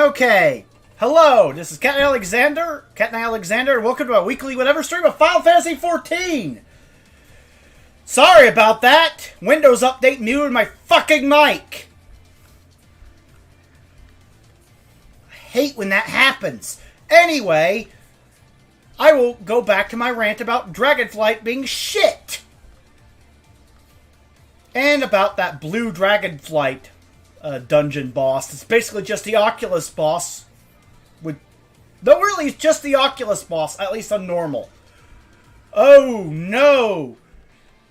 Okay. Hello, this is Captain Alexander. And welcome to a weekly whatever stream of Final Fantasy XIV. Sorry about that. Windows update muted my fucking mic. I hate when that happens. Anyway, I will go back to my rant about Dragonflight being shit. And about that blue Dragonflight dungeon boss. It's basically just the Oculus boss. No, really, it's just the Oculus boss, at least on normal. Oh, no.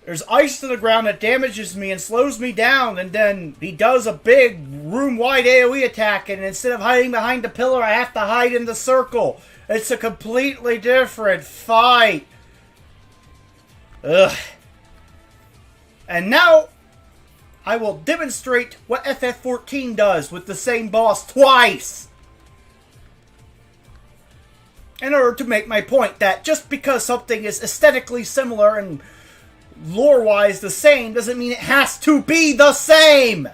There's ice to the ground that damages me and slows me down, and then he does a big room-wide AoE attack, and instead of hiding behind the pillar, I have to hide in the circle. It's a completely different fight. Ugh. And now, I will demonstrate what FF14 does with the same boss twice. In order to make my point that just because something is aesthetically similar and lore-wise the same doesn't mean it has to be the same!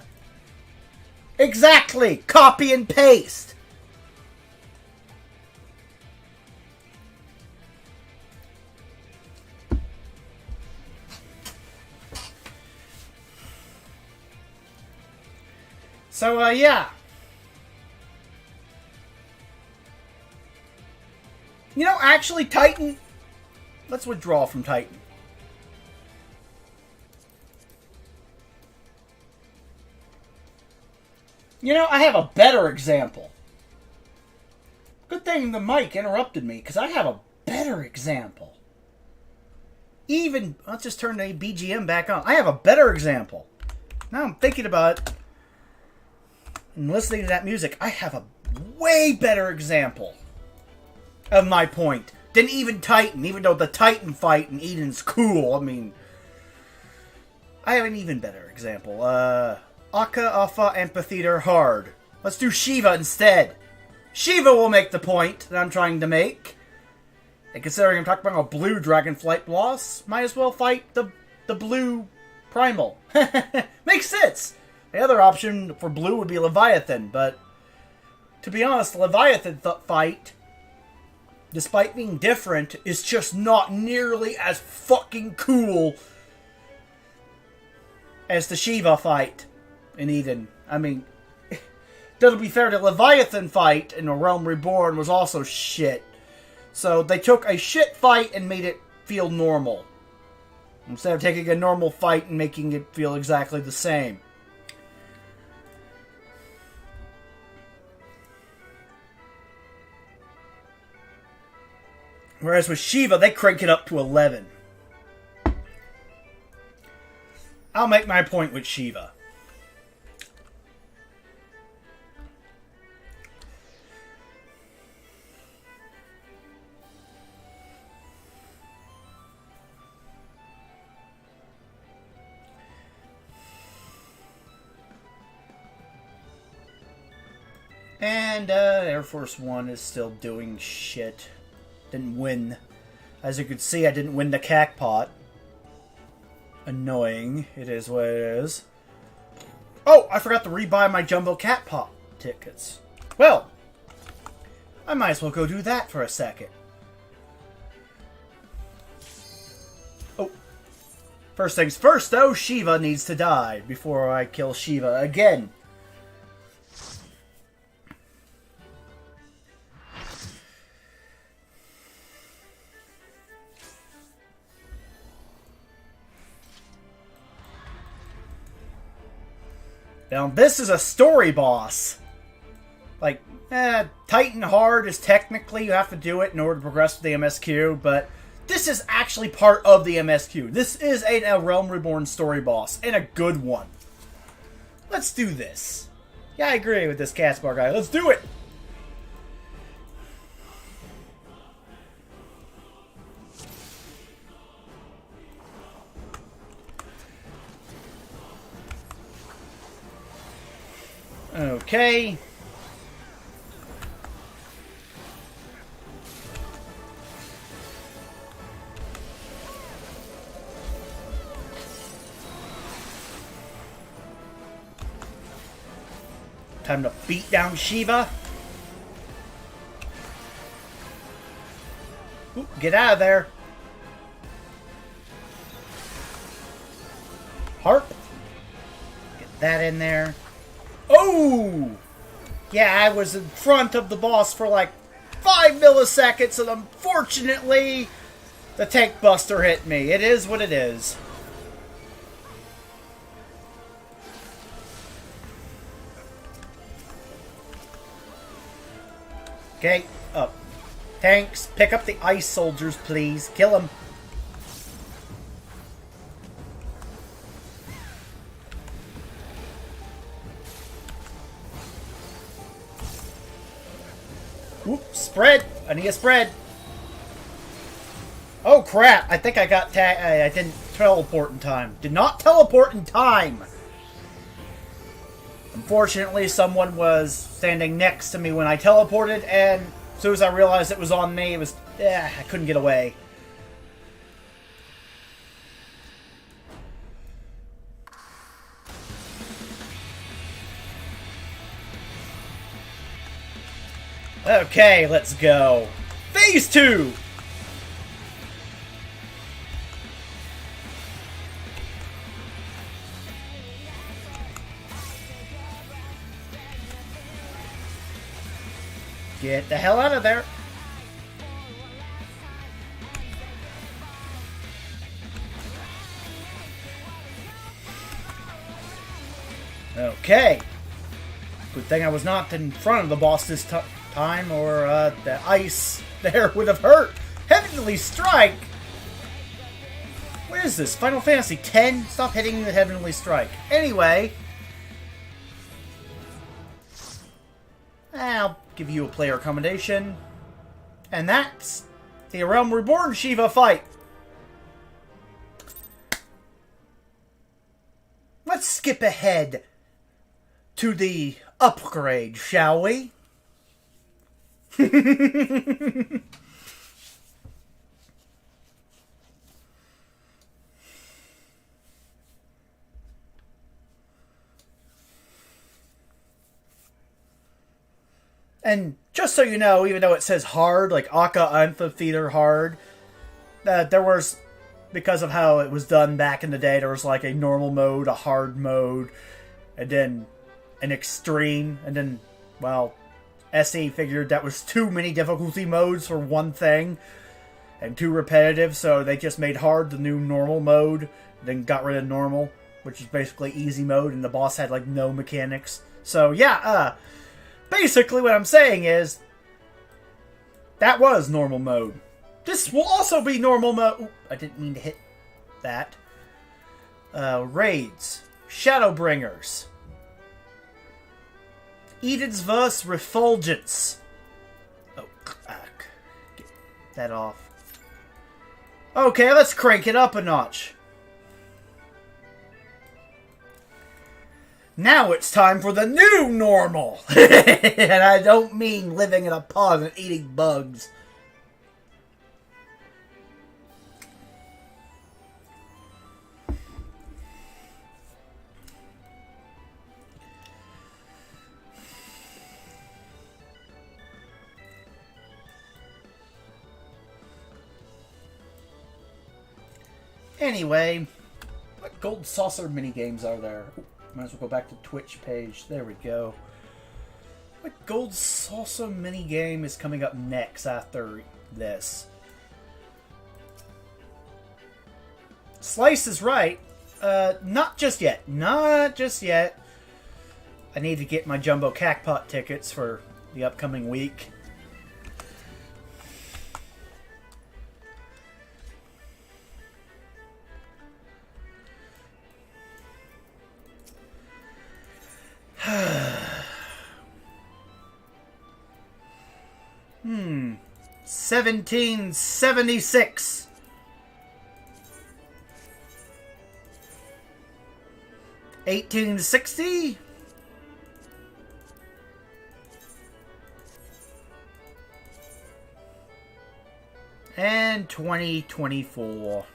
Exactly! Copy and paste! So, yeah. You know, actually, Titan... Let's withdraw from Titan. You know, I have a better example. Good thing the mic interrupted me, because I have a better example. Even... Let's just turn the BGM back on. I have a better example. Now I'm thinking about it and listening to that music. I have a way better example of my point than even Titan, even though the Titan fight in Eden's cool. I mean, I have an even better example. Akka Alpha Amphitheater Hard. Let's do Shiva instead. Shiva will make the point that I'm trying to make. And considering I'm talking about a blue Dragonflight boss, might as well fight the blue Primal. Makes sense. The other option for blue would be Leviathan, but to be honest, the Leviathan fight, despite being different, is just not nearly as fucking cool as the Shiva fight in Eden. I mean, to be fair, the Leviathan fight in A Realm Reborn was also shit. So they took a shit fight and made it feel normal, instead of taking a normal fight and making it feel exactly the same. Whereas with Shiva, they crank it up to 11. I'll make my point with Shiva. And Air Force One is still doing shit. Didn't win. As you can see, I didn't win the Cacpot. Annoying. It is what it is. Oh, I forgot to rebuy my Jumbo Catpot tickets. Well, I might as well go do that for a second. Oh. First things first, though, Shiva needs to die before I kill Shiva again. Now, this is a story boss. Like, Titan Hard is technically, you have to do it in order to progress with the MSQ, but this is actually part of the MSQ. This is a Realm Reborn story boss, and a good one. Let's do this. Yeah, I agree with this Caspar guy. Let's do it! Okay. Time to beat down Shiva. Ooh, get out of there. Harp. Get that in there. Oh! Yeah, I was in front of the boss for like 5 milliseconds, and unfortunately, the tank buster hit me. It is what it is. Okay, up. Tanks, pick up the ice soldiers, please. Kill them. Whoop, spread. I need a spread. Oh, crap. I think I got I didn't teleport in time. Did not teleport in time. Unfortunately, someone was standing next to me when I teleported, and as soon as I realized it was on me, it was... I couldn't get away. Okay, let's go. Phase 2! Get the hell out of there. Okay. Good thing I was not in front of the boss this time, or the ice there would have hurt. Heavenly Strike! What is this? Final Fantasy X? Stop hitting the Heavenly Strike. Anyway, I'll give you a player accommodation. And that's the Realm Reborn Shiva fight. Let's skip ahead to the upgrade, shall we? And just so you know, even though it says hard, like Akka Amphitheater hard, there was, because of how it was done back in the day, there was like a normal mode, a hard mode, and then an extreme, and then, well, SE figured that was too many difficulty modes for one thing, and too repetitive, so they just made hard the new normal mode, then got rid of normal, which is basically easy mode, and the boss had like no mechanics. So yeah, basically what I'm saying is, that was normal mode. This will also be normal mode. Ooh, I didn't mean to hit that. Raids. Shadowbringers. Eden's Verse Refulgence. Oh, get that off. Okay, let's crank it up a notch. Now it's time for the new normal! And I don't mean living in a pod and eating bugs. Anyway, what gold saucer minigames are there? Ooh, might as well go back to Twitch page. There we go. What gold saucer minigame is coming up next after this? Slice is right. Not just yet. Not just yet. I need to get my Jumbo Cacpot tickets for the upcoming week. Hmm. 1776. $18.60. And 2024.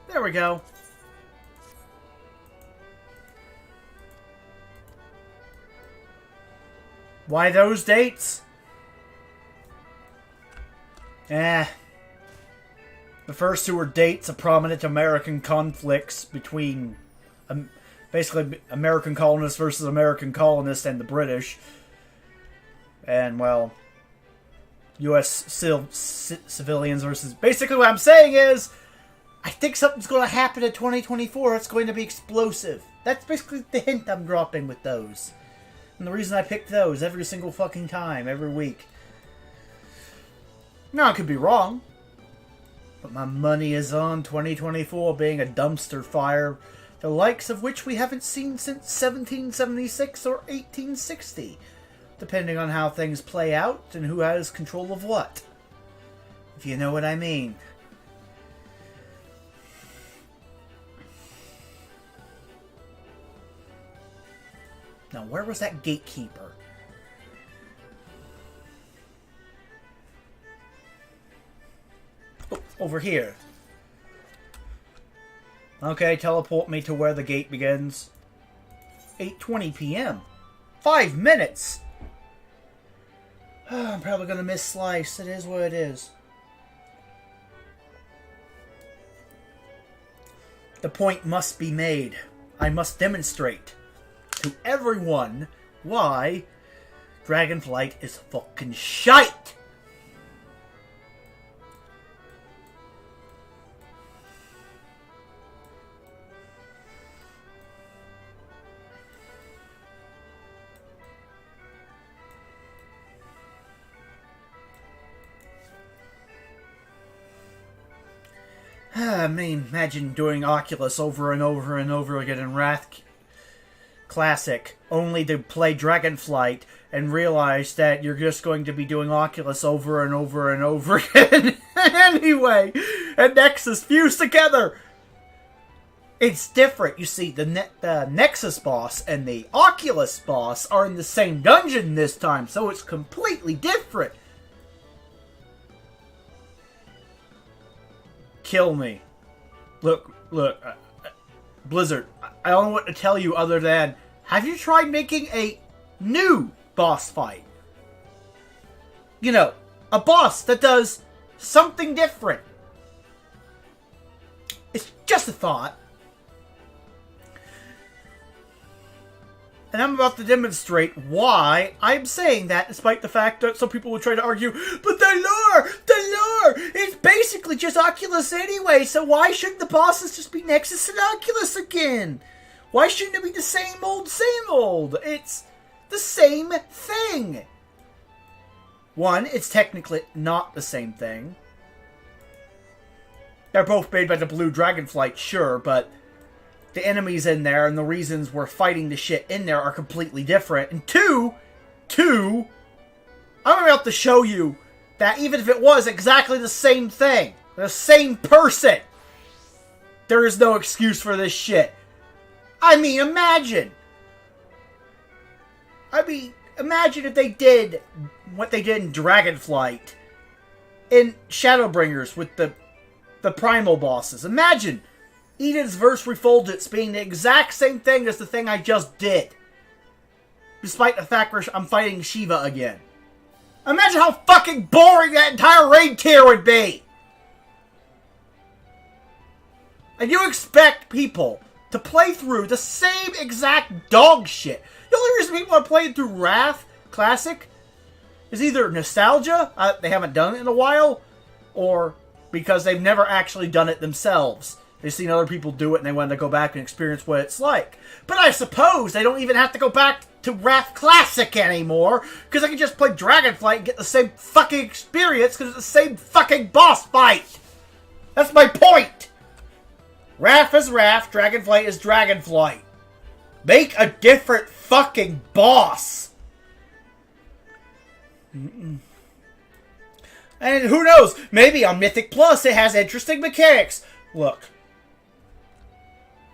There we go. Why those dates? The first two were dates of prominent American conflicts between basically American colonists versus American colonists and the British. And, well, U.S. civilians versus... Basically what I'm saying is, I think something's going to happen in 2024. It's going to be explosive. That's basically the hint I'm dropping with those. And the reason I picked those every single fucking time, every week. Now, I could be wrong. But my money is on 2024 being a dumpster fire, the likes of which we haven't seen since 1776 or 1860. Depending on how things play out and who has control of what. If you know what I mean. Now, where was that gatekeeper? Oh, over here. Okay, teleport me to where the gate begins. 8:20 p.m. 5 minutes! I'm probably going to miss Slice. It is what it is. The point must be made. I must demonstrate to everyone why Dragonflight is fucking shite! I mean, imagine doing Oculus over and over and over again in Wrath Classic, only to play Dragonflight and realize that you're just going to be doing Oculus over and over and over again anyway, and Nexus fused together. It's different. You see, the Nexus boss and the Oculus boss are in the same dungeon this time, so it's completely different. Kill me. Look, Blizzard, I don't know what to tell you other than, have you tried making a new boss fight? You know, a boss that does something different. It's just a thought. And I'm about to demonstrate why I'm saying that, despite the fact that some people will try to argue, but the lore, it's basically just Oculus anyway, so why shouldn't the bosses just be Nexus and Oculus again? Why shouldn't it be the same old? It's the same thing. One, it's technically not the same thing. They're both made by the Blue Dragonflight, sure, but the enemies in there and the reasons we're fighting the shit in there are completely different. And two, I'm about to show you that even if it was exactly the same thing, the same person, there is no excuse for this shit. I mean, imagine if they did what they did in Dragonflight, in Shadowbringers with the primal bosses. Imagine Eden's Verse Refulgence being the exact same thing as the thing I just did. Despite the fact I'm fighting Shiva again. Imagine how fucking boring that entire raid tier would be! And you expect people to play through the same exact dog shit. The only reason people are playing through Wrath Classic is either nostalgia, they haven't done it in a while, or because they've never actually done it themselves. They've seen other people do it and they wanted to go back and experience what it's like. But I suppose they don't even have to go back to Wrath Classic anymore, because they can just play Dragonflight and get the same fucking experience because it's the same fucking boss fight! That's my point! Wrath is Wrath, Dragonflight is Dragonflight. Make a different fucking boss! And who knows, maybe on Mythic Plus it has interesting mechanics. Look,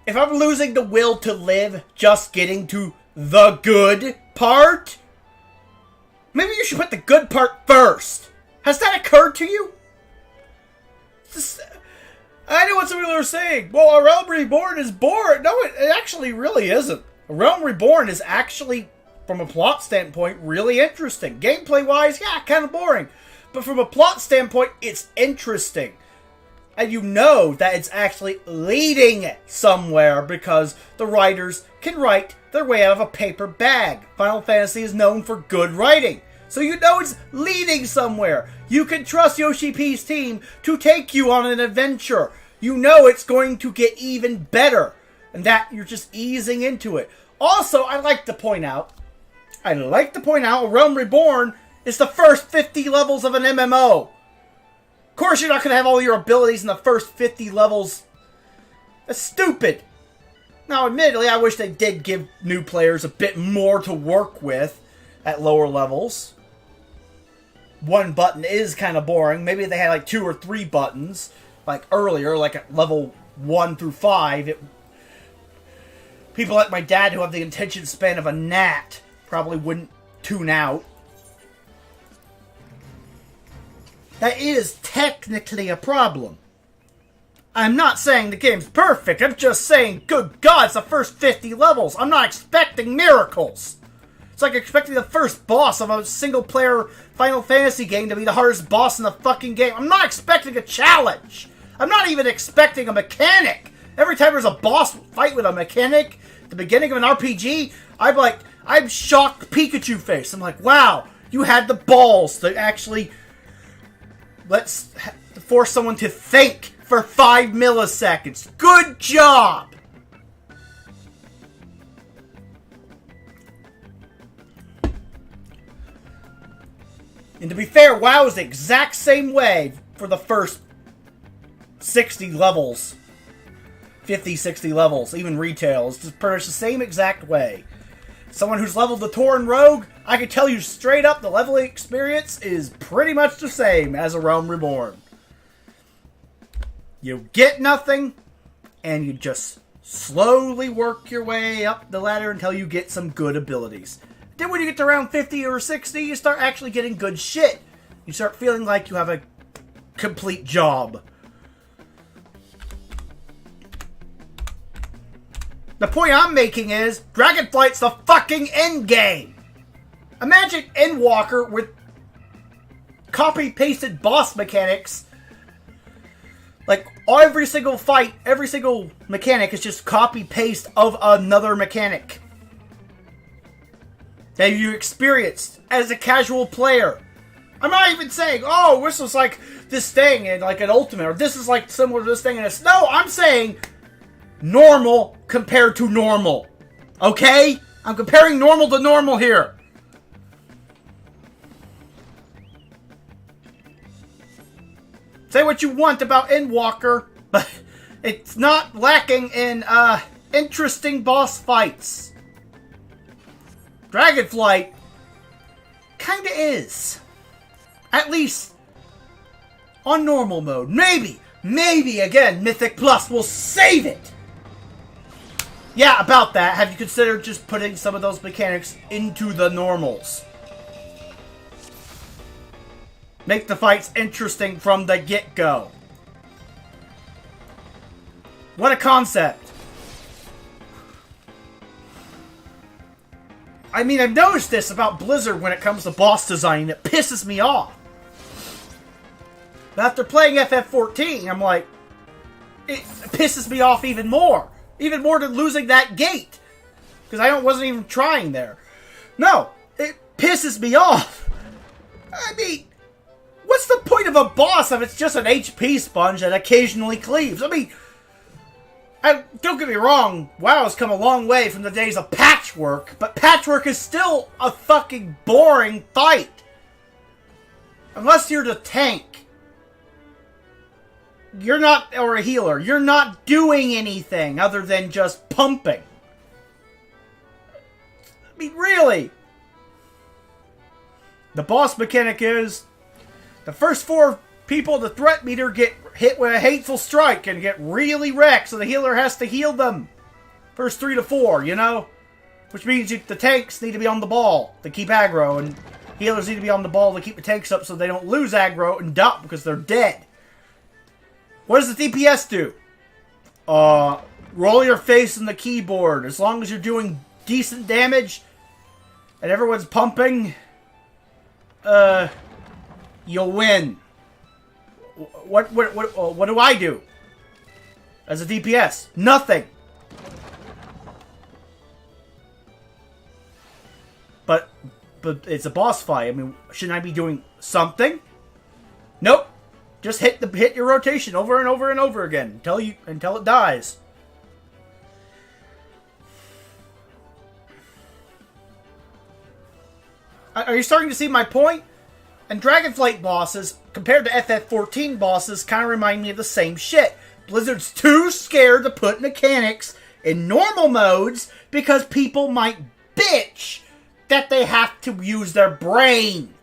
if I'm losing the will to live just getting to the good part, maybe you should put the good part first. Has that occurred to you? I know what some people are saying. Well, A Realm Reborn is boring. No, it actually really isn't. A Realm Reborn is actually, from a plot standpoint, really interesting. Gameplay-wise, yeah, kind of boring. But from a plot standpoint, it's interesting. And you know that it's actually leading somewhere because the writers can write their way out of a paper bag. Final Fantasy is known for good writing. So you know it's leading somewhere. You can trust Yoshi P's team to take you on an adventure. You know it's going to get even better. And that you're just easing into it. Also, I like to point out, Realm Reborn is the first 50 levels of an MMO. Of course, you're not going to have all your abilities in the first 50 levels. That's stupid. Now, admittedly, I wish they did give new players a bit more to work with at lower levels. One button is kind of boring. Maybe they had like 2 or 3 buttons, like earlier, like at level 1 through 5. People like my dad who have the attention span of a gnat probably wouldn't tune out. That is technically a problem. I'm not saying the game's perfect. I'm just saying, good God, it's the first 50 levels. I'm not expecting miracles. It's like expecting the first boss of a single-player Final Fantasy game to be the hardest boss in the fucking game. I'm not expecting a challenge. I'm not even expecting a mechanic. Every time there's a boss fight with a mechanic at the beginning of an RPG, I'm shocked Pikachu face. I'm like, wow, you had the balls to actually force someone to think for 5 milliseconds. Good job! And to be fair, WoW is the exact same way for the first 60 levels. 50, 60 levels, even retail. It's just pretty much the same exact way. Someone who's leveled the Tauren Rogue, I can tell you straight up the leveling experience is pretty much the same as a Realm Reborn. You get nothing, and you just slowly work your way up the ladder until you get some good abilities. Then when you get to around 50 or 60, you start actually getting good shit. You start feeling like you have a complete job. The point I'm making is, Dragonflight's the fucking endgame! Imagine Endwalker with copy-pasted boss mechanics. Like, every single fight, every single mechanic is just copy-paste of another mechanic that you experienced as a casual player. I'm not even saying, oh, this was like this thing in like an Ultimate, or this is like similar to this thing in this. No, I'm saying normal compared to normal. Okay? I'm comparing normal to normal here. Say what you want about Endwalker, but it's not lacking in interesting boss fights. Dragonflight kinda is. At least on normal mode. Maybe again, Mythic Plus will save it. Yeah, about that. Have you considered just putting some of those mechanics into the normals? Make the fights interesting from the get-go. What a concept. I mean, I've noticed this about Blizzard when it comes to boss design. It pisses me off. But after playing FF14, I'm like, it pisses me off even more. Even more than losing that gate. Because I wasn't even trying there. No, it pisses me off. I mean, what's the point of a boss if it's just an HP sponge that occasionally cleaves? I mean, don't get me wrong, WoW has come a long way from the days of Patchwork, but Patchwork is still a fucking boring fight. Unless you're the tank. You're not, or a healer, you're not doing anything other than just pumping. I mean, really? The boss mechanic is, the first 4 people in the threat meter get hit with a hateful strike and get really wrecked, so the healer has to heal them. First 3 to 4, you know? Which means the tanks need to be on the ball to keep aggro, and healers need to be on the ball to keep the tanks up so they don't lose aggro and dump because they're dead. What does the DPS do? Roll your face in the keyboard. As long as you're doing decent damage and everyone's pumping, you'll win. What do I do? As a DPS? Nothing. But it's a boss fight. I mean, shouldn't I be doing something? Nope. Just hit your rotation over and over and over again until it dies. Are you starting to see my point? And Dragonflight bosses, compared to FF14 bosses, kind of remind me of the same shit. Blizzard's too scared to put mechanics in normal modes because people might bitch that they have to use their brain.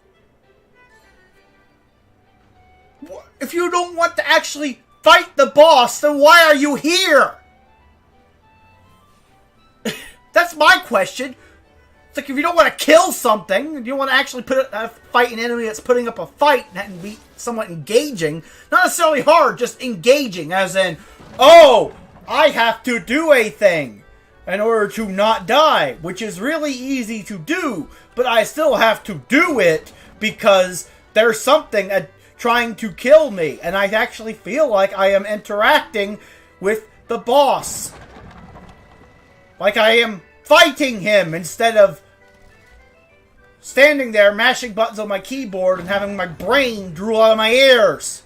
If you don't want to actually fight the boss, then why are you here? That's my question. It's like if you don't want to kill something, you don't want to actually fight an enemy that's putting up a fight and be somewhat engaging. Not necessarily hard, just engaging, as in, oh, I have to do a thing in order to not die, which is really easy to do, but I still have to do it because there's something trying to kill me, and I actually feel like I am interacting with the boss. Like I am fighting him instead of standing there mashing buttons on my keyboard and having my brain drool out of my ears.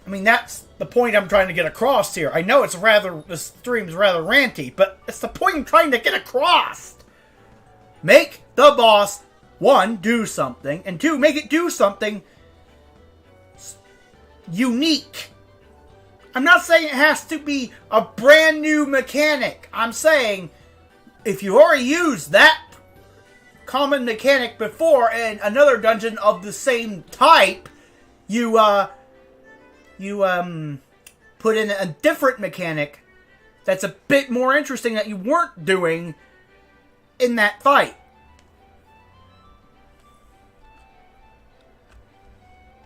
I mean, that's the point I'm trying to get across here. I know this stream's rather ranty, but it's the point I'm trying to get across. Make the boss, one, do something, and two, make it do something unique. I'm not saying it has to be a brand new mechanic. I'm saying if you already used that common mechanic before in another dungeon of the same type, you put in a different mechanic that's a bit more interesting that you weren't doing in that fight.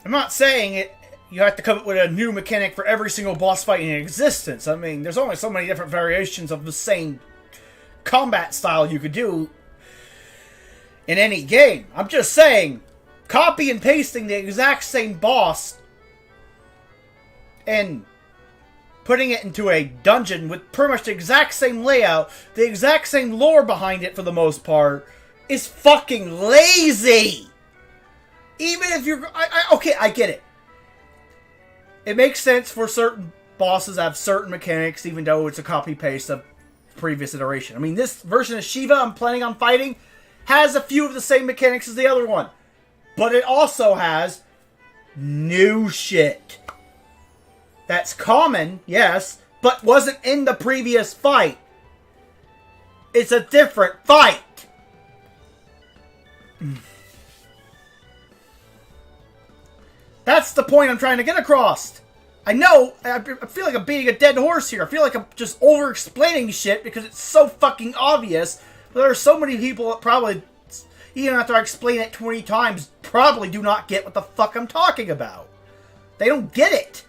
I'm not saying you have to come up with a new mechanic for every single boss fight in existence. I mean, there's only so many different variations of the same combat style you could do in any game. I'm just saying, copy and pasting the exact same boss and putting it into a dungeon with pretty much the exact same layout, the exact same lore behind it for the most part, is fucking lazy. Even if you're... okay, I get it. It makes sense for certain bosses to have certain mechanics, even though it's a copy-paste of previous iteration. I mean, this version of Shiva I'm planning on fighting has a few of the same mechanics as the other one. But it also has new shit. That's common, yes, but wasn't in the previous fight. It's a different fight. That's the point I'm trying to get across. I know, I feel like I'm beating a dead horse here. I feel like I'm just over-explaining shit because it's so fucking obvious. But there are so many people that probably, even after I explain it 20 times, probably do not get what the fuck I'm talking about. They don't get it.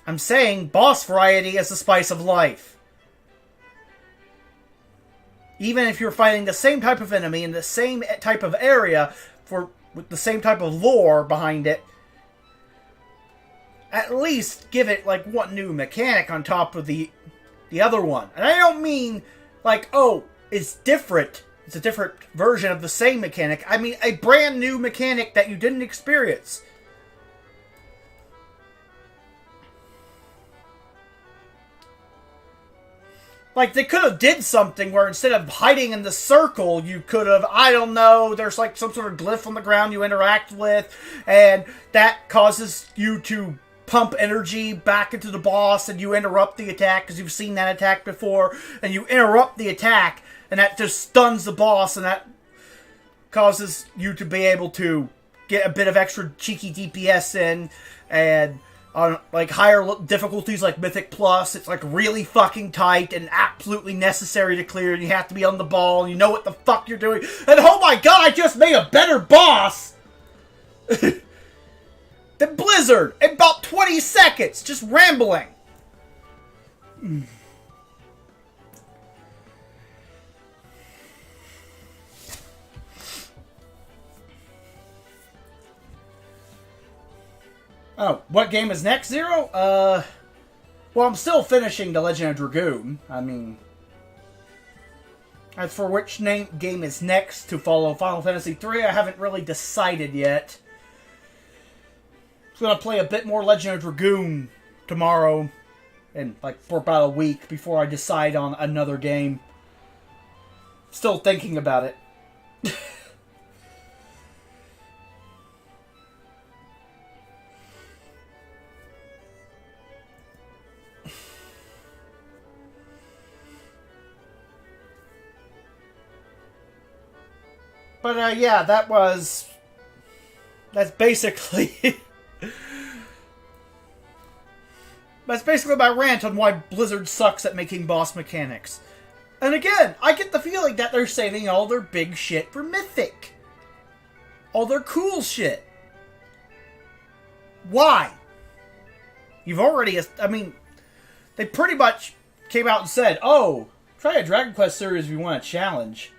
I'm saying boss variety is the spice of life. Even if you're fighting the same type of enemy in the same type of area with the same type of lore behind it, at least give it like one new mechanic on top of the other one. And I don't mean like, oh, it's different. It's a different version of the same mechanic. I mean a brand new mechanic that you didn't experience. Like, they could have did something where instead of hiding in the circle, you could have, I don't know, there's like some sort of glyph on the ground you interact with, and that causes you to pump energy back into the boss, and you interrupt the attack, because you've seen that attack before, and you interrupt the attack, and that just stuns the boss, and that causes you to be able to get a bit of extra cheeky DPS in, and on like higher difficulties like Mythic Plus, it's like really fucking tight and absolutely necessary to clear, and you have to be on the ball, and you know what the fuck you're doing. And oh my god, I just made a better boss than Blizzard in about 20 seconds, just rambling. Oh, what game is next, Zero? Well, I'm still finishing The Legend of Dragoon. I mean, as for which game is next to follow Final Fantasy III, I haven't really decided yet. I'm gonna play a bit more Legend of Dragoon tomorrow, and like for about a week before I decide on another game. Still thinking about it. But, yeah, that's basically, that's basically my rant on why Blizzard sucks at making boss mechanics. And again, I get the feeling that they're saving all their big shit for Mythic. All their cool shit. Why? You've already, I mean, they pretty much came out and said, oh, try a Dragon Quest series if you want a challenge.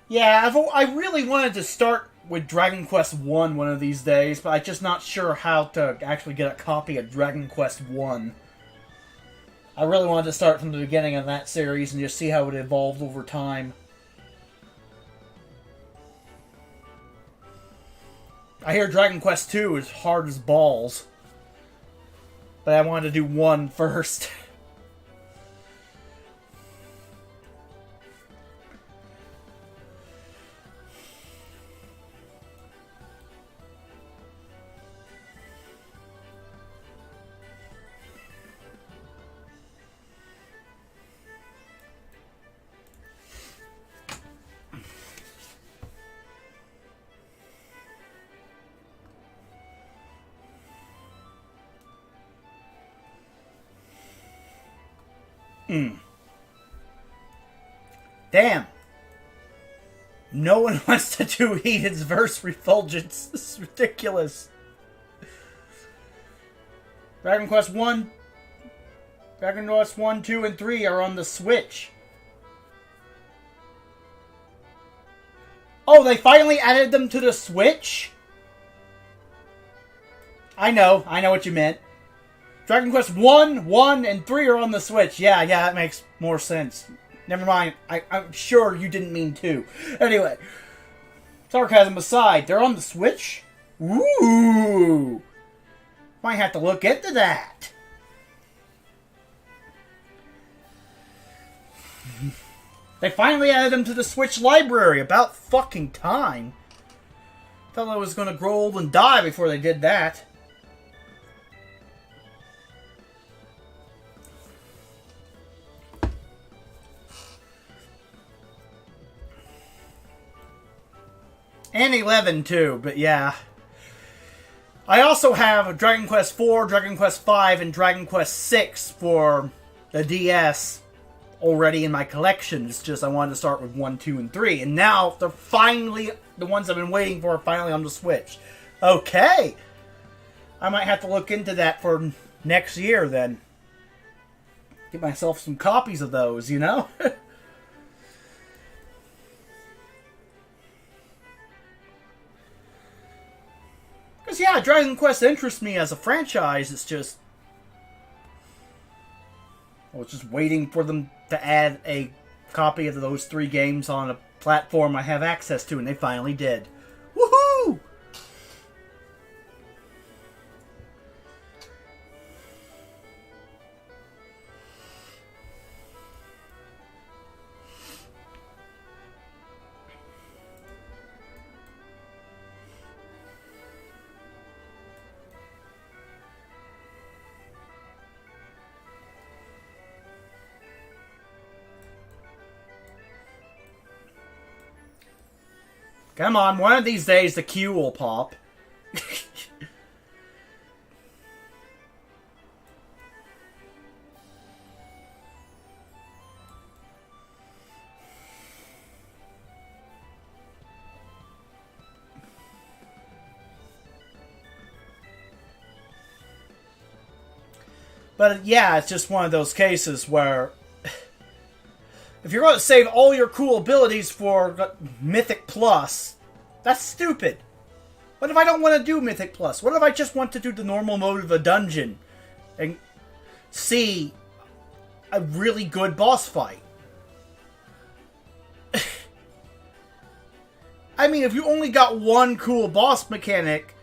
Yeah, I really wanted to start with Dragon Quest 1 one of these days, but I'm just not sure how to actually get a copy of Dragon Quest 1. I really wanted to start from the beginning of that series and just see how it evolved over time. I hear Dragon Quest 2 is hard as balls, but I wanted to do 1 first. Damn. No one wants to do Eden's Verse Refulgence. This is ridiculous. Dragon Quest 1, 2, and 3 are on the Switch. Oh, they finally added them to the Switch? I know what you meant. Dragon Quest 1, and 3 are on the Switch. Yeah, that makes more sense. Never mind. I'm sure you didn't mean 2. Anyway, sarcasm aside, they're on the Switch? Ooh! Might have to look into that. They finally added them to the Switch library. About fucking time. Thought I was gonna grow old and die before they did that. And 11 too, but yeah. I also have Dragon Quest 4, Dragon Quest 5, and Dragon Quest 6 for the DS already in my collection. It's just I wanted to start with 1, 2, and 3. And now they're finally, the ones I've been waiting for are finally on the Switch. Okay! I might have to look into that for next year then. Get myself some copies of those, you know? Because, yeah, Dragon Quest interests me as a franchise. It's just... I was just waiting for them to add a copy of those 3 games on a platform I have access to, and they finally did. Woohoo! Come on, one of these days the Q will pop. But yeah, it's just one of those cases where if you're going to save all your cool abilities for Mythic Plus, that's stupid. What if I don't want to do Mythic Plus? What if I just want to do the normal mode of a dungeon and see a really good boss fight? I mean, if you only got one cool boss mechanic,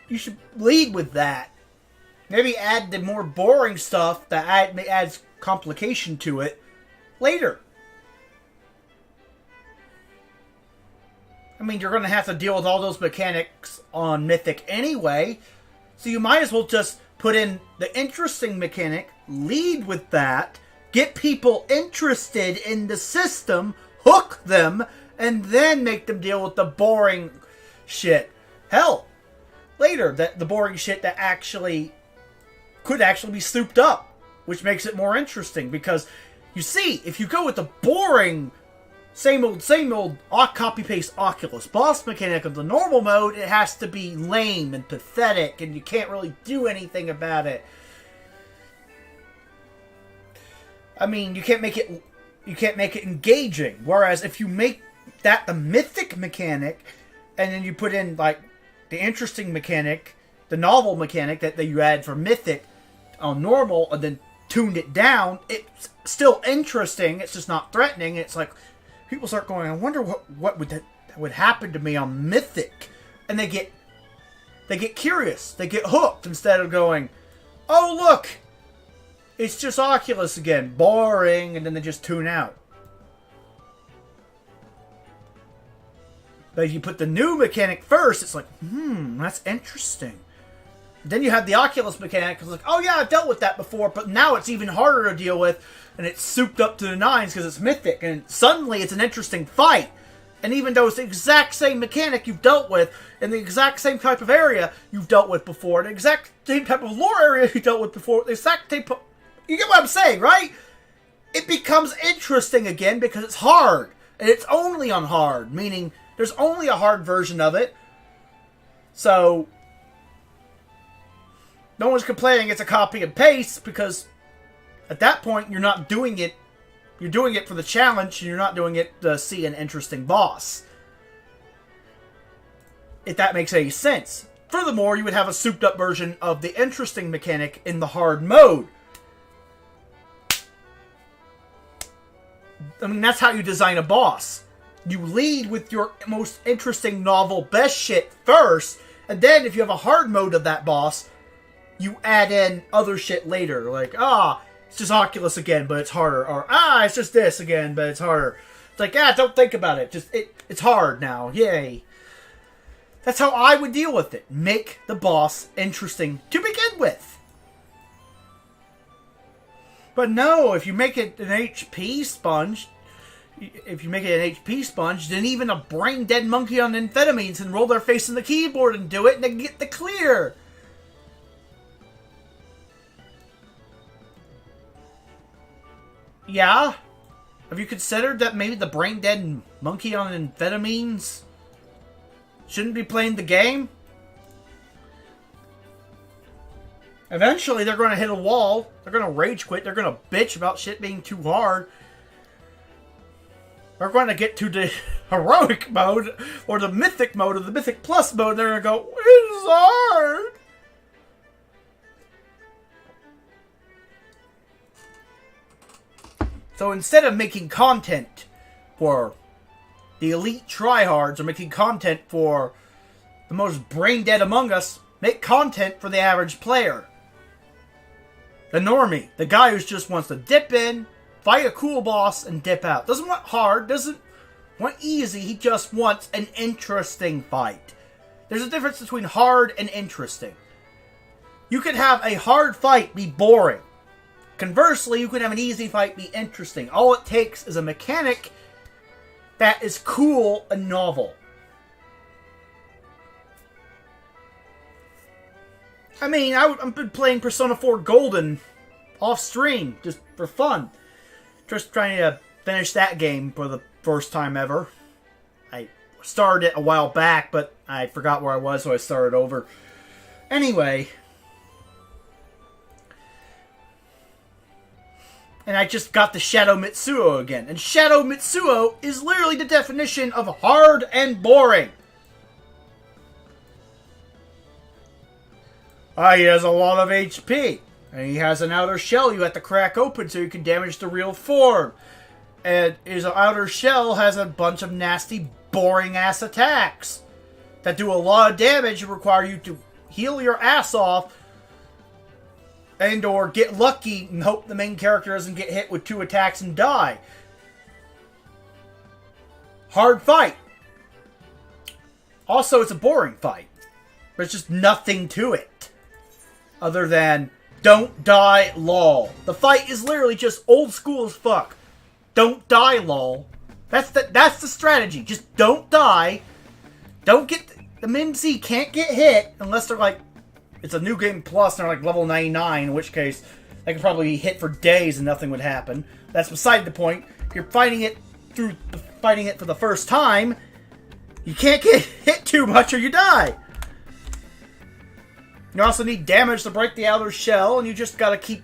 you should lead with that. Maybe add the more boring stuff that adds complication to it later. I mean, you're going to have to deal with all those mechanics on Mythic anyway, so you might as well just put in the interesting mechanic, lead with that, get people interested in the system, hook them, and then make them deal with the boring shit. Hell, later, the boring shit that could actually be souped up, which makes it more interesting, because you see, if you go with the boring same old copy-paste Oculus boss mechanic of the normal mode, it has to be lame and pathetic, and you can't really do anything about it. I mean, you can't make it engaging. Whereas if you make that the mythic mechanic, and then you put in like the interesting mechanic, the novel mechanic that you add for mythic on normal, and then tuned it down, it's still interesting. It's just not threatening. It's like people start going, I wonder what would happen to me on mythic, and they get curious. They get hooked instead of going, oh look, it's just Oculus again, boring, and then they just tune out. But if you put the new mechanic first, it's like, that's interesting. Then you have the Oculus mechanic. It's like, oh yeah, I've dealt with that before, but now it's even harder to deal with, and it's souped up to the nines because it's mythic, and suddenly it's an interesting fight. And even though it's the exact same mechanic you've dealt with, in the exact same type of area you've dealt with before, the exact same type of lore area you dealt with before, the exact type of... You get what I'm saying, right? It becomes interesting again because it's hard. And it's only on hard, meaning there's only a hard version of it. So no one's complaining it's a copy and paste, because at that point you're not doing it. You're doing it for the challenge, and you're not doing it to see an interesting boss. If that makes any sense. Furthermore, you would have a souped up version of the interesting mechanic in the hard mode. I mean, that's how you design a boss. You lead with your most interesting, novel, best shit first, and then if you have a hard mode of that boss, you add in other shit later. Like, it's just Oculus again, but it's harder. Or, it's just this again, but it's harder. It's like, don't think about it. Just, it's hard now. Yay. That's how I would deal with it. Make the boss interesting to begin with. But no, if you make it an HP sponge, then even a brain-dead monkey on amphetamines can roll their face in the keyboard and do it, and they get the clear. Yeah? Have you considered that maybe the brain-dead monkey on amphetamines shouldn't be playing the game? Eventually, they're going to hit a wall. They're going to rage quit. They're going to bitch about shit being too hard. They're going to get to the heroic mode, or the mythic mode, or the mythic plus mode. They're going to go, it's hard. So instead of making content for the elite tryhards, or making content for the most brain-dead among us, make content for the average player. The normie. The guy who just wants to dip in, fight a cool boss, and dip out. Doesn't want hard, doesn't want easy, he just wants an interesting fight. There's a difference between hard and interesting. You could have a hard fight be boring. Conversely, you could have an easy fight be interesting. All it takes is a mechanic that is cool and novel. I mean, I've been playing Persona 4 Golden off stream, just for fun. Just trying to finish that game for the first time ever. I started it a while back, but I forgot where I was, so I started over. Anyway. And I just got the Shadow Mitsuo again. And Shadow Mitsuo is literally the definition of hard and boring. He has a lot of HP. And he has an outer shell you have to crack open so you can damage the real form. And his outer shell has a bunch of nasty, boring-ass attacks that do a lot of damage and require you to heal your ass off and or get lucky and hope the main character doesn't get hit with 2 attacks and die. Hard fight. Also, it's a boring fight. There's just nothing to it. Other than, don't die, lol. The fight is literally just old school as fuck. Don't die, lol. That's the strategy. Just don't die. Don't get... The MMC can't get hit unless they're like... It's a new game plus and they're like level 99, in which case they could probably be hit for days and nothing would happen. That's beside the point. If you're fighting it for the first time, you can't get hit too much or you die. You also need damage to break the outer shell, and you just gotta keep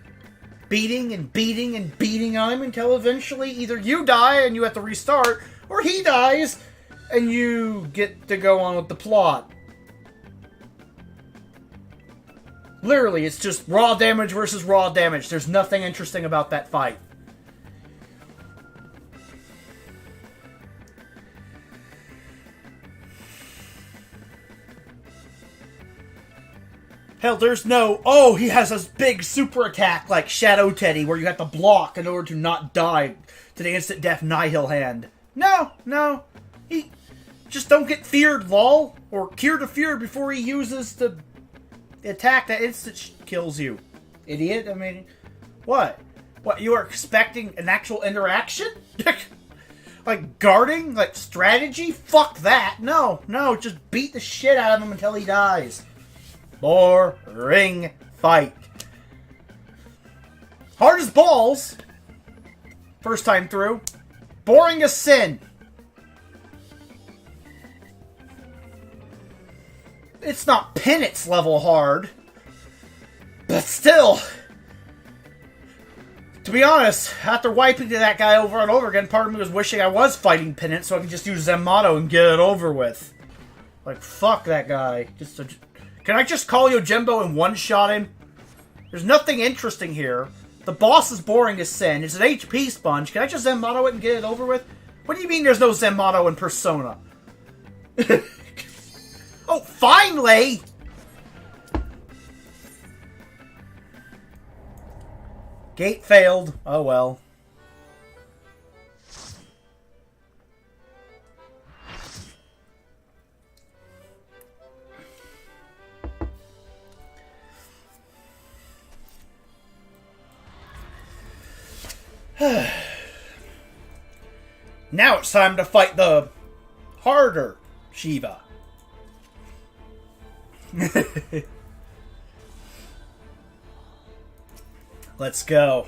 beating and beating and beating on him until eventually either you die and you have to restart, or he dies and you get to go on with the plot. Literally, it's just raw damage versus raw damage. There's nothing interesting about that fight. Hell, there's no, oh, he has this big super attack like Shadow Teddy where you have to block in order to not die to the instant death Nihil hand. No. He just don't get feared, lol. Or cure to fear before he uses the attack that instant kills you. Idiot. I mean, what? What, you are expecting an actual interaction? Like guarding? Like strategy? Fuck that. No, just beat the shit out of him until he dies. Boring fight. Hard as balls. First time through. Boring as sin. It's not Penance level hard. But still. To be honest, after wiping that guy over and over again, part of me was wishing I was fighting Penance so I could just use Zenmato and get it over with. Like, fuck that guy. Can I just call Yojimbo and one-shot him? There's nothing interesting here. The boss is boring as sin. It's an HP sponge. Can I just Zenmato it and get it over with? What do you mean there's no Zenmato in Persona? Oh, finally! Gate failed. Oh well. Now it's time to fight the harder Shiva. Let's go.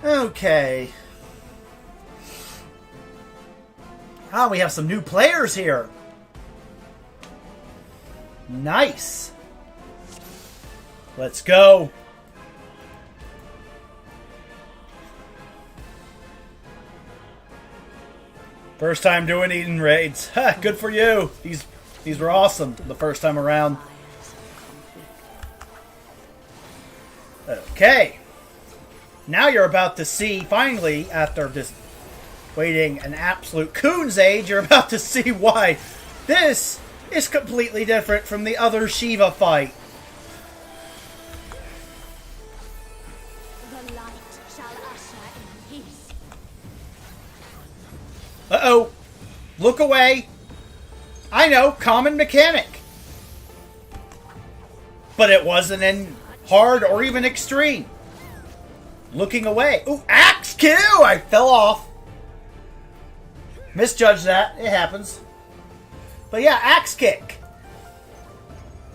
Okay. We have some new players here. Nice. Let's go. First time doing Eden raids. Ha, good for you. These were awesome the first time around. Okay. Now you're about to see, finally, after just waiting an absolute coon's age, you're about to see why this is completely different from the other Shiva fight. The light shall usher in peace. Uh-oh. Look away. I know, common mechanic. But it wasn't in hard or even extreme. Looking away. Ooh, axe kill! I fell off. Misjudged that. It happens. But yeah, axe kick.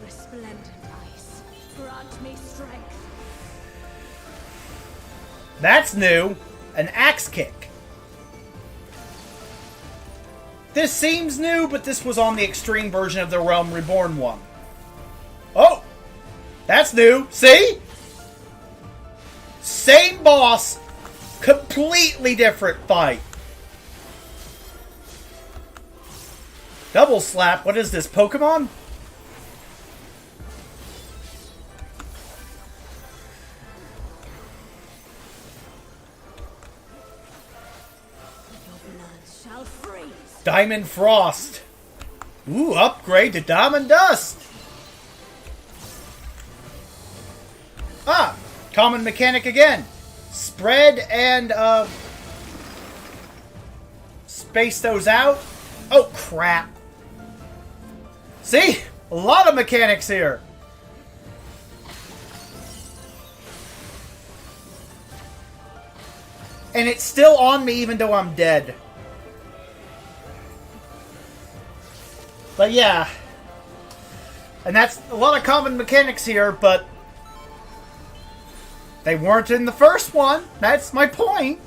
Resplendent ice, grant me strength. That's new. An axe kick. This seems new, but this was on the extreme version of the Realm Reborn one. Oh! That's new. See? Same boss. Completely different fight. Double slap. What is this, Pokemon? Your blood shall freeze. Diamond Frost. Ooh, upgrade to Diamond Dust. Ah, common mechanic again. Spread and, space those out. Oh, crap. See? A lot of mechanics here. And it's still on me even though I'm dead. But yeah. And that's a lot of common mechanics here, but they weren't in the first one. That's my point.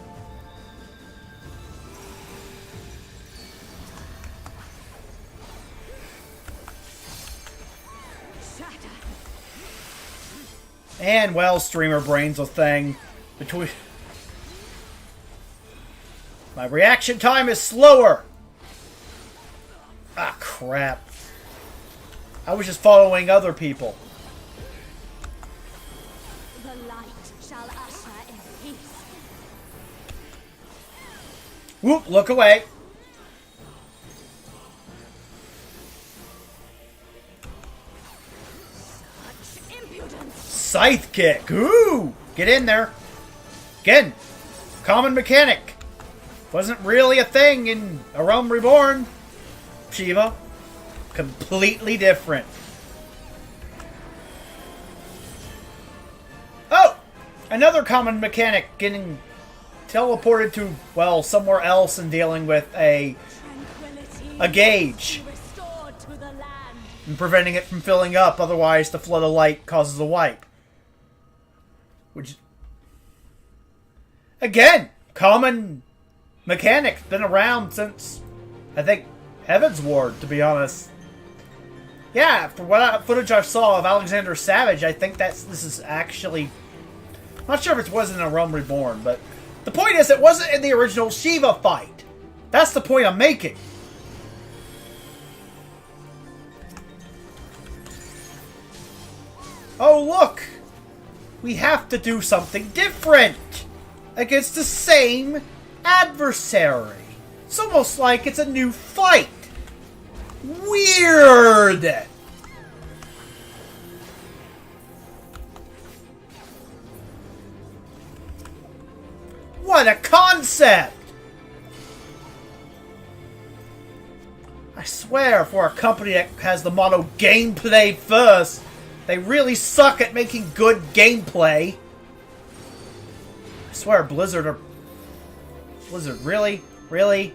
Shatter. And, well, streamer brain's a thing. Between... My reaction time is slower. Ah, crap. I was just following other people. The light shall usher in peace. Whoop, look away. Such impudence. Scythe kick. Ooh, get in there. Again, common mechanic. Wasn't really a thing in A Realm Reborn. Shiva. Completely different. Oh! Another common mechanic getting teleported to, well, somewhere else and dealing with a gauge. Restored to the land. And preventing it from filling up, otherwise the flood of light causes a wipe. Which... Again! Common mechanic. Been around since, I think, Heaven's Ward, to be honest. Yeah, for what footage I saw of Alexander Savage, I think this is actually... I'm not sure if it wasn't a Realm Reborn, but... The point is, it wasn't in the original Shiva fight. That's the point I'm making. Oh, look! We have to do something different! Against the same adversary. It's almost like it's a new fight. Weird! What a concept! I swear, for a company that has the motto gameplay first, they really suck at making good gameplay. I swear, Blizzard, really? Really?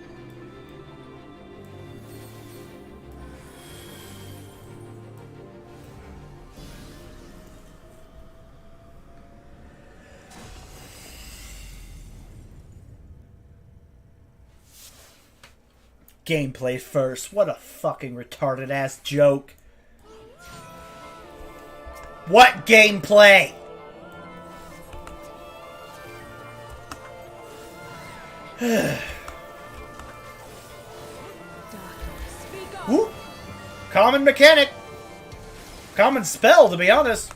Gameplay first. What a fucking retarded ass joke. What gameplay? Whoop. Common mechanic. Common spell, to be honest.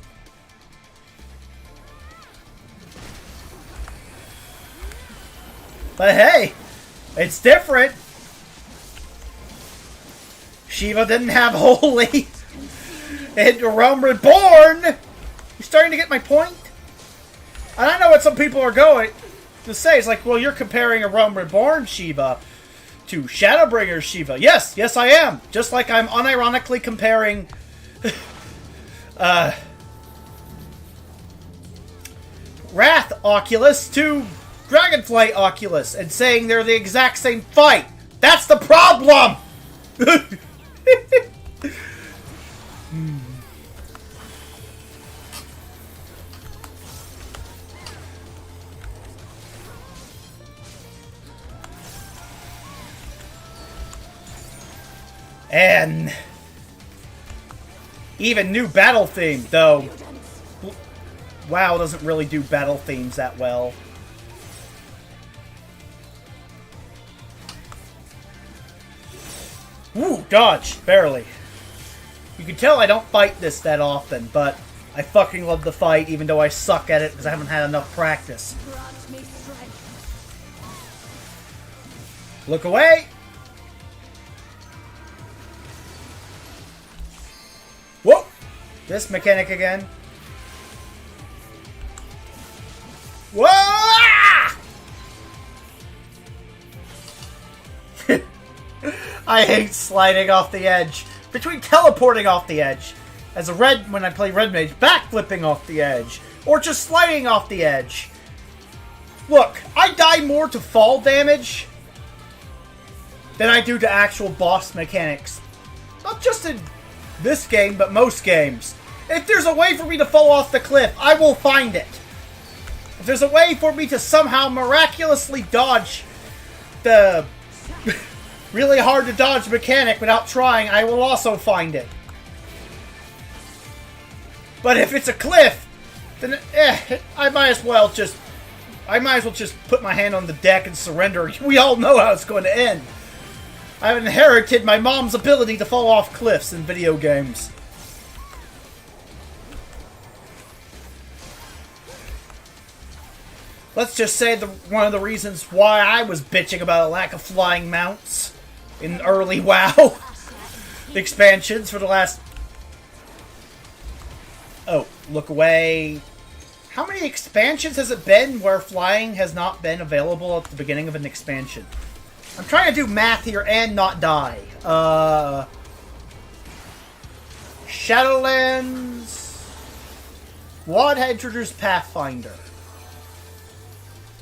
But hey, it's different. Shiva didn't have Holy. And Realm Reborn. You starting to get my point? And I know what some people are going to say. It's like, well, you're comparing a Realm Reborn Shiva to Shadowbringer Shiva. Yes, yes I am. Just like I'm unironically comparing Wrath Oculus to Dragonflight Oculus and saying they're the exact same fight. That's the problem! And even new battle theme, though WoW doesn't really do battle themes that well. Woo, dodge, barely. You can tell I don't fight this that often, but I fucking love the fight even though I suck at it because I haven't had enough practice. Grant me strength. Look away! Whoa! This mechanic again. Whoa! I hate sliding off the edge. Between teleporting off the edge, as a red when I play Red Mage, backflipping off the edge, or just sliding off the edge. Look, I die more to fall damage than I do to actual boss mechanics. Not just in this game, but most games. If there's a way for me to fall off the cliff, I will find it. If there's a way for me to somehow miraculously dodge the really hard to dodge mechanic without trying, I will also find it. But if it's a cliff, then I might as well just put my hand on the deck and surrender. We all know how it's going to end. I've inherited my mom's ability to fall off cliffs in video games. Let's just say one of the reasons why I was bitching about a lack of flying mounts in early WoW expansions for the last... Oh, look away. How many expansions has it been where flying has not been available at the beginning of an expansion? I'm trying to do math here and not die. Shadowlands... WoD had introduced Pathfinder.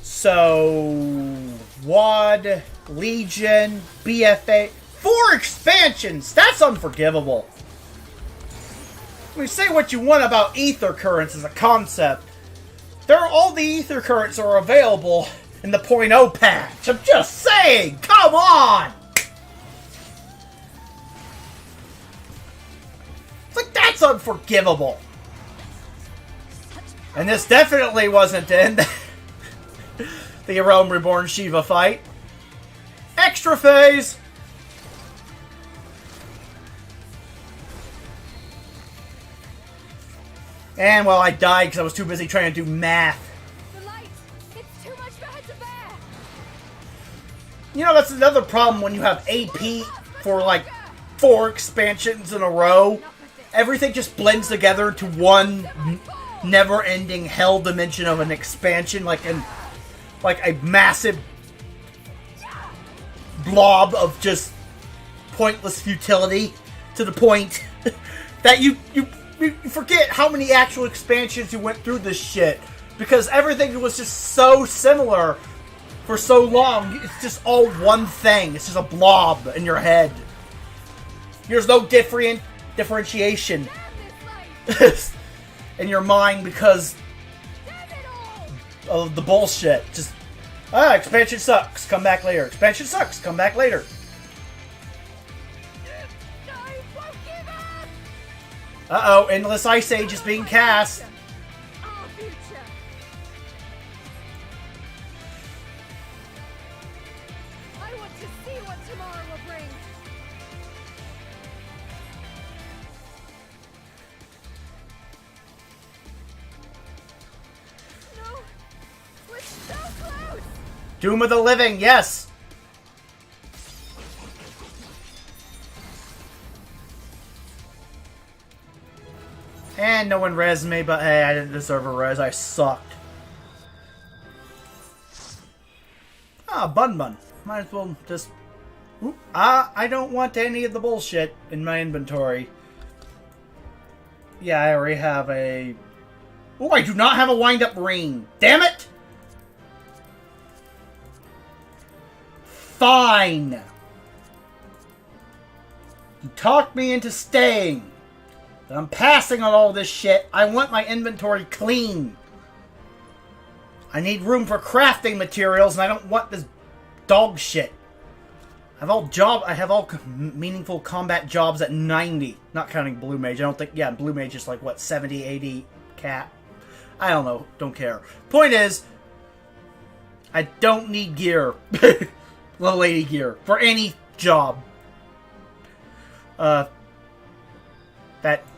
So... WoD, Legion, BFA... 4 expansions! That's unforgivable! I mean, say what you want about ether currents as a concept. All the ether currents are available in the .0 patch. I'm just saying! Come on! It's like, that's unforgivable. And this definitely wasn't in the Realm Reborn Shiva fight. Extra phase! And, well, I died because I was too busy trying to do math. The light! It's too much for her to bear! You know, that's another problem when you have AP for, like, 4 expansions in a row. Everything just blends together to one never-ending hell dimension of an expansion, like a massive blob of just pointless futility to the point that you forget how many actual expansions you went through this shit, because everything was just so similar for so long. It's just all one thing. It's just a blob in your head. There's no differentiation in your mind because of the bullshit. Just, expansion sucks, come back later. Expansion sucks, come back later. Uh-oh, Endless Ice Age is being cast. Our future! I want to see what tomorrow will bring! No! We're so close! Doom of the Living, yes! And no one res me, but hey, I didn't deserve a res. I sucked. Ah, Bun Bun. Might as well just... Oop. I don't want any of the bullshit in my inventory. Yeah, I already have a... Oh, I do not have a wind-up ring. Damn it! Fine. You talked me into staying. But I'm passing on all this shit. I want my inventory clean. I need room for crafting materials, and I don't want this dog shit. I have all meaningful combat jobs at 90. Not counting Blue Mage. I don't think... Yeah, Blue Mage is like, what, 70, 80 cap? I don't know. Don't care. Point is, I don't need gear. Level 80 gear. For any job. That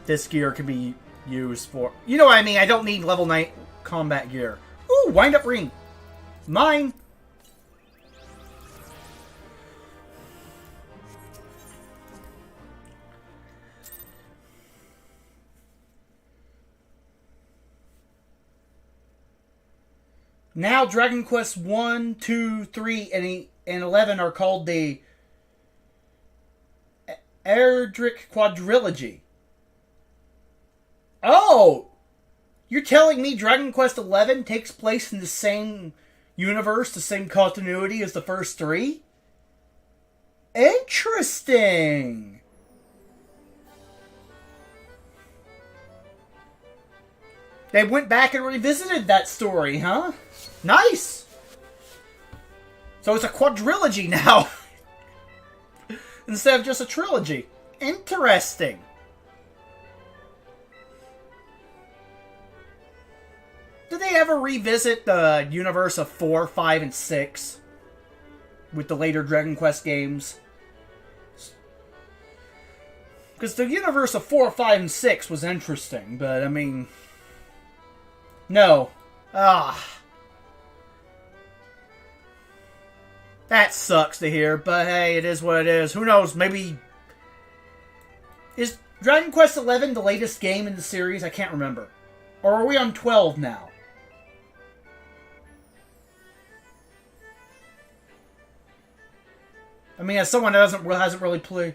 this gear can be used for... You know what I mean? I don't need level 9 combat gear. Ooh, wind up ring. Mine. Now Dragon Quest 1, 2, 3, and 11 are called the Erdrick Quadrilogy. Oh! You're telling me Dragon Quest 11 takes place in the same universe, the same continuity as the first three? Interesting! They went back and revisited that story, huh? Nice! So it's a quadrilogy now. Instead of just a trilogy. Interesting. Did they ever revisit the universe of 4, 5, and 6? With the later Dragon Quest games? Because the universe of 4, 5, and 6 was interesting, but I mean... No. That sucks to hear, but hey, it is what it is. Who knows, maybe... Is Dragon Quest XI the latest game in the series? I can't remember. Or are we on 12 now? I mean, as someone that hasn't really played...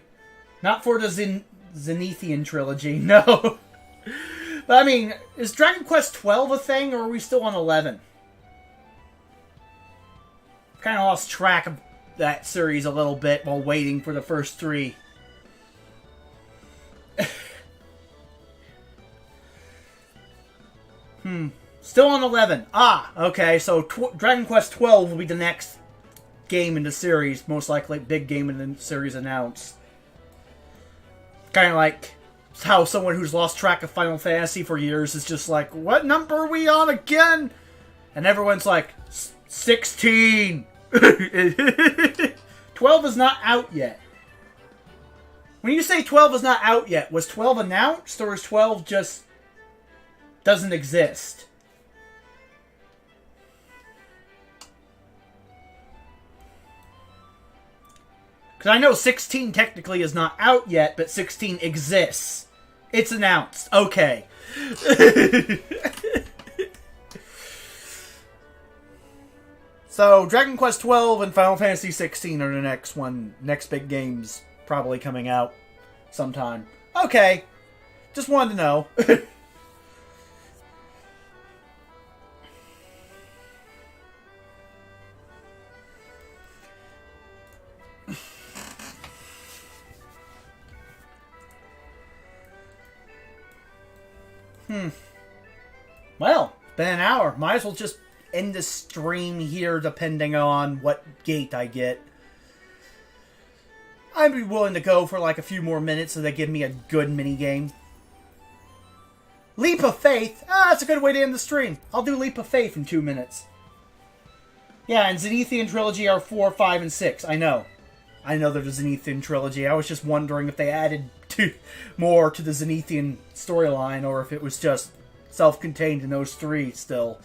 Not for the Zenithian trilogy, no. But I mean, is Dragon Quest 12 a thing, or are we still on 11? Kind of lost track of that series a little bit while waiting for the first three. Still on 11. Ah, okay, so Dragon Quest 12 will be the next game in the series, most likely big game in the series announced. Kind of like how someone who's lost track of Final Fantasy for years is just like, what number are we on again? And everyone's like, 16! 12 is not out yet. When you say 12 is not out yet, was 12 announced, or is 12 just doesn't exist? Because I know 16 technically is not out yet, but 16 exists. It's announced. Okay. So, Dragon Quest 12 and Final Fantasy 16 are the next big games probably coming out sometime. Okay. Just wanted to know. Well, it's been an hour. Might as well just end the stream here depending on what gate I get. I'd be willing to go for like a few more minutes so they give me a good minigame. Leap of Faith? That's a good way to end the stream. I'll do Leap of Faith in 2 minutes. Yeah, and Zenithian Trilogy are 4, 5, and 6. I know. I know they're the Zenithian Trilogy. I was just wondering if they added more to the Zenithian storyline, or if it was just self-contained in those three still.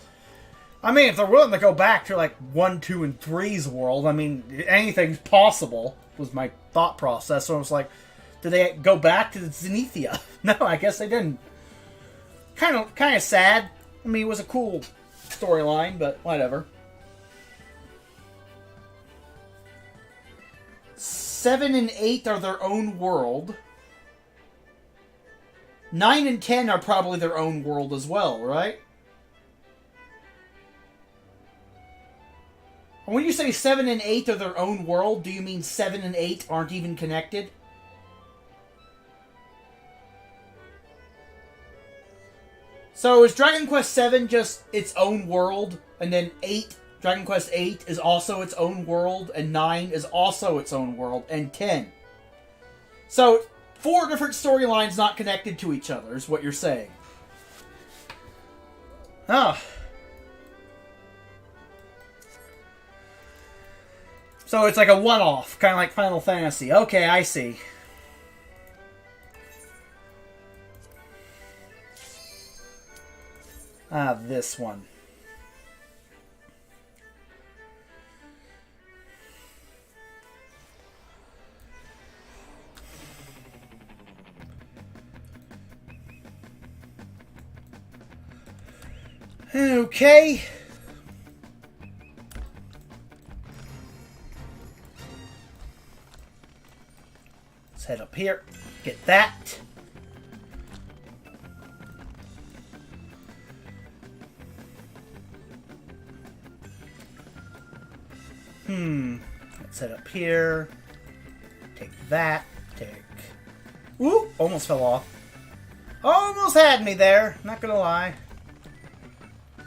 I mean, if they're willing to go back to, like, 1, 2, and 3's world, I mean, anything's possible, was my thought process. So I was like, did they go back to the Zenithia? No, I guess they didn't. Kind of sad. I mean, it was a cool storyline, but whatever. 7 and 8 are their own world. 9 and 10 are probably their own world as well, right? And when you say 7 and 8 are their own world, do you mean 7 and 8 aren't even connected? So is Dragon Quest 7 just its own world, and then 8, Dragon Quest 8 is also its own world, and 9 is also its own world, and 10? So 4 different storylines not connected to each other is what you're saying. Ah. So it's like a one-off, kind of like Final Fantasy. Okay, I see. Ah, this one. Okay. Let's head up here. Get that. Let's head up here. Take that. Take... Woo! Almost fell off. Almost had me there. Not gonna lie.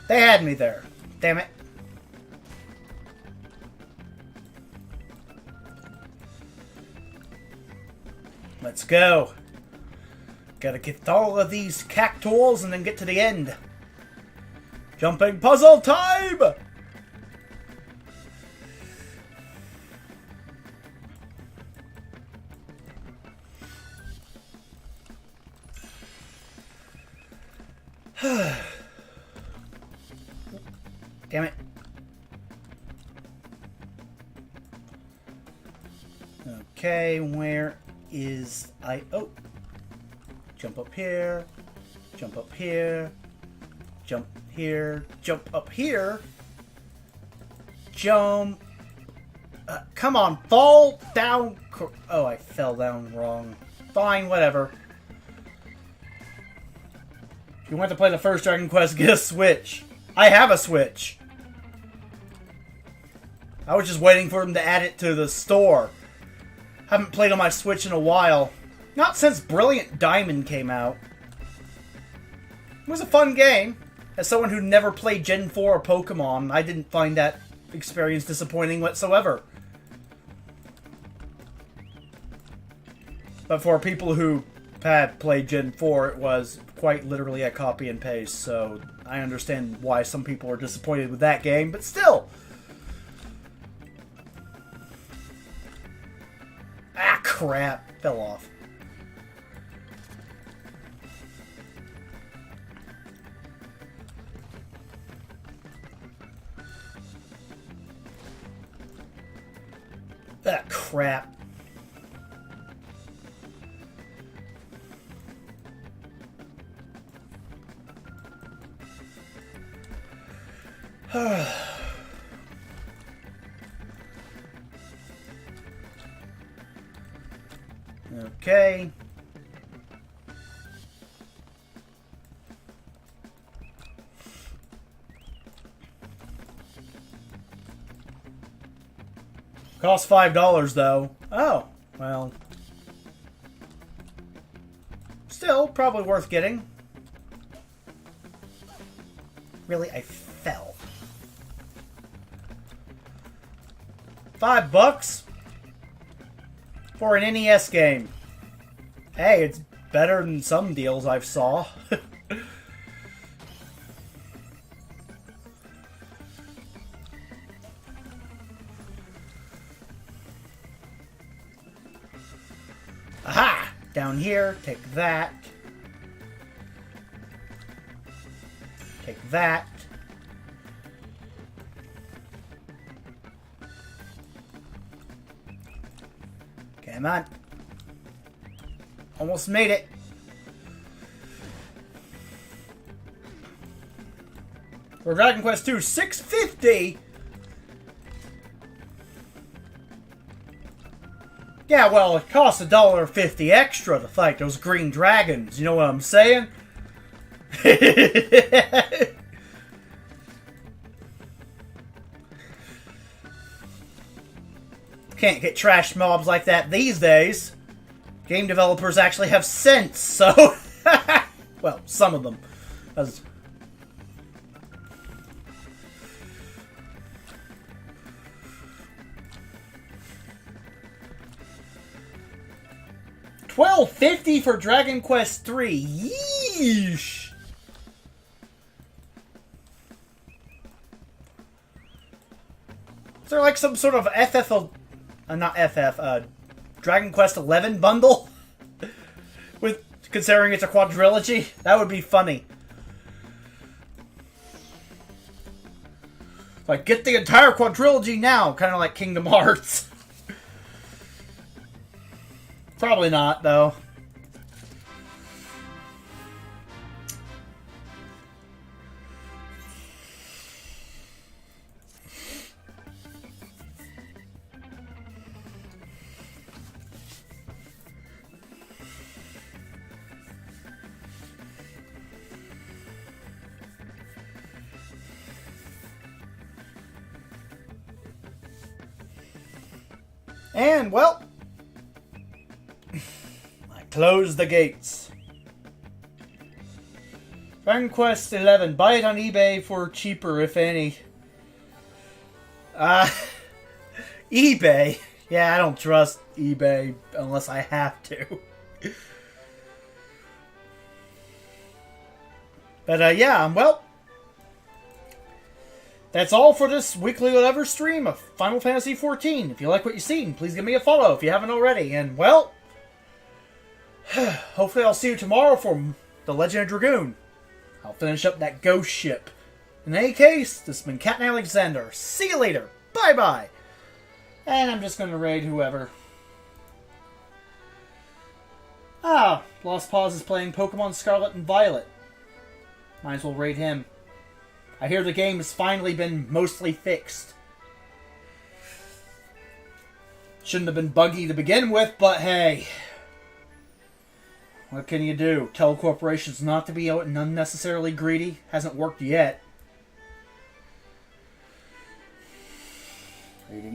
They had me there. Damn it. Let's go. Gotta get all of these cactuals and then get to the end. Jumping puzzle time! Damn it. Okay, where is I... Oh. Jump up here. Jump up here. Jump here. Jump up here. Jump. Come on, fall down. Oh, I fell down wrong. Fine, whatever. If you want to play the first Dragon Quest, get a Switch. I have a Switch. I was just waiting for them to add it to the store. Haven't played on my Switch in a while. Not since Brilliant Diamond came out. It was a fun game. As someone who never played Gen 4 or Pokemon, I didn't find that experience disappointing whatsoever. But for people who had played Gen 4, it was quite literally a copy and paste, so I understand why some people are disappointed with that game, but still! Ah, crap. Fell off. Ah, crap. Okay. Costs $5 though. Oh, well. Still, probably worth getting. Really, I fell. $5 for an NES game. Hey, it's better than some deals I've saw. Aha! Down here, take that. Take that. Come on. Almost made it. For Dragon Quest II, $6.50. Yeah, well, it costs $1.50 extra to fight those green dragons. You know what I'm saying? Can't get trash mobs like that these days. Game developers actually have sense, so... well, some of them. As $12.50 for Dragon Quest III. Yeesh. Is there like some sort of Dragon Quest XI bundle? With considering it's a quadrilogy? That would be funny. Like, get the entire quadrilogy now, kind of like Kingdom Hearts. Probably not, though. And, well, I close the gates. Dragon Quest XI. Buy it on eBay for cheaper, if any. eBay? Yeah, I don't trust eBay unless I have to. But, yeah, well, that's all for this weekly whatever stream of Final Fantasy XIV. If you like what you've seen, please give me a follow if you haven't already. And, well, hopefully I'll see you tomorrow for The Legend of Dragoon. I'll finish up that ghost ship. In any case, this has been Captain Alexander. See you later. Bye-bye. And I'm just going to raid whoever. Lost Paws is playing Pokemon Scarlet and Violet. Might as well raid him. I hear the game has finally been mostly fixed. Shouldn't have been buggy to begin with, but hey. What can you do? Tell corporations not to be unnecessarily greedy. Hasn't worked yet.